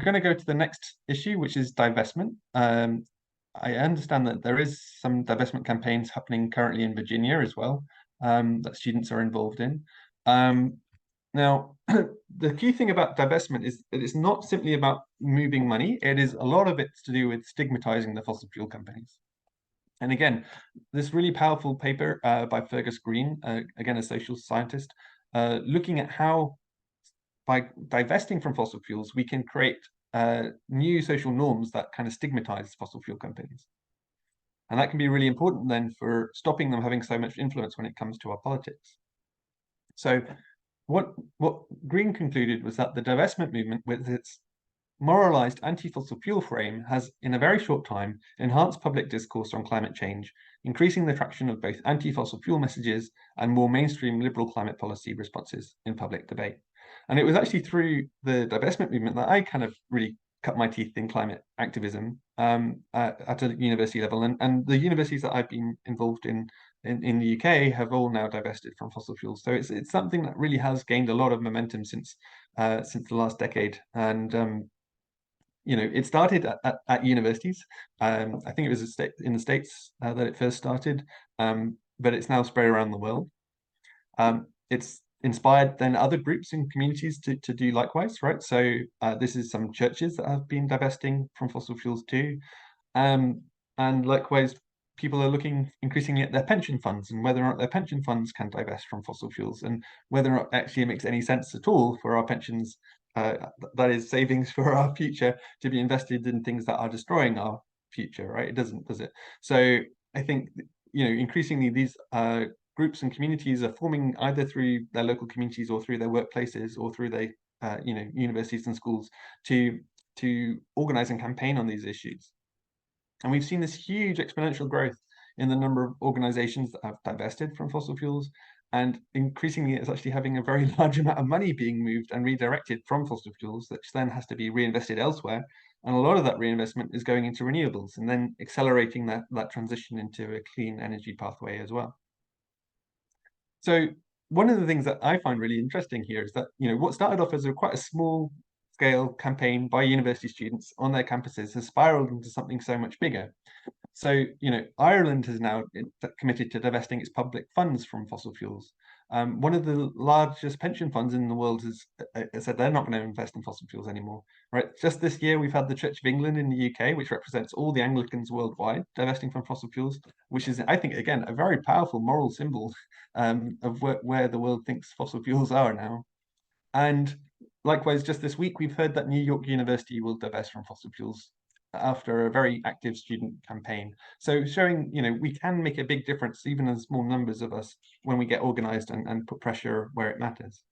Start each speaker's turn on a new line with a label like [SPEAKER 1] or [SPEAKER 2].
[SPEAKER 1] we're going to go to the next issue, which is divestment. I understand that there is some divestment campaigns happening currently in Virginia as well, that students are involved in. Now, the key thing about divestment is that it's not simply about moving money. It is a lot of it's to do with stigmatizing the fossil fuel companies. And again, this really powerful paper by Fergus Green, again, a social scientist, looking at how by divesting from fossil fuels, we can create new social norms that kind of stigmatize fossil fuel companies. And that can be really important then for stopping them having so much influence when it comes to our politics. So what Green concluded was that the divestment movement, with its moralized anti-fossil fuel frame, has in a very short time enhanced public discourse on climate change, increasing the traction of both anti-fossil fuel messages and more mainstream liberal climate policy responses in public debate. And it was actually through the divestment movement that I kind of really cut my teeth in climate activism at a university level. And the universities that I've been involved in the UK have all now divested from fossil fuels. So it's something that really has gained a lot of momentum since the last decade. And it started at universities. I think it was in the States that it first started, but it's now spread around the world. It's inspired then other groups and communities to do likewise, right? So this is some churches that have been divesting from fossil fuels too. And likewise, people are looking increasingly at their pension funds and whether or not their pension funds can divest from fossil fuels, and whether or not actually it makes any sense at all for our pensions, that is savings for our future, to be invested in things that are destroying our future, right? It doesn't, does it? So I think, increasingly these groups and communities are forming either through their local communities or through their workplaces or through their universities and schools to organize and campaign on these issues. And we've seen this huge exponential growth in the number of organizations that have divested from fossil fuels, and increasingly it's actually having a very large amount of money being moved and redirected from fossil fuels, which then has to be reinvested elsewhere. And a lot of that reinvestment is going into renewables and then accelerating that transition into a clean energy pathway as well. So one of the things that I find really interesting here is that, what started off as quite a small scale campaign by university students on their campuses has spiraled into something so much bigger. So, Ireland has now committed to divesting its public funds from fossil fuels. One of the largest pension funds in the world has said they're not going to invest in fossil fuels anymore, right? Just this year, we've had the Church of England in the UK, which represents all the Anglicans worldwide, divesting from fossil fuels, which is, I think, again, a very powerful moral symbol of where the world thinks fossil fuels are now. And likewise, just this week, we've heard that New York University will divest from fossil fuels after a very active student campaign. So showing, we can make a big difference, even in small numbers of us, when we get organized and put pressure where it matters.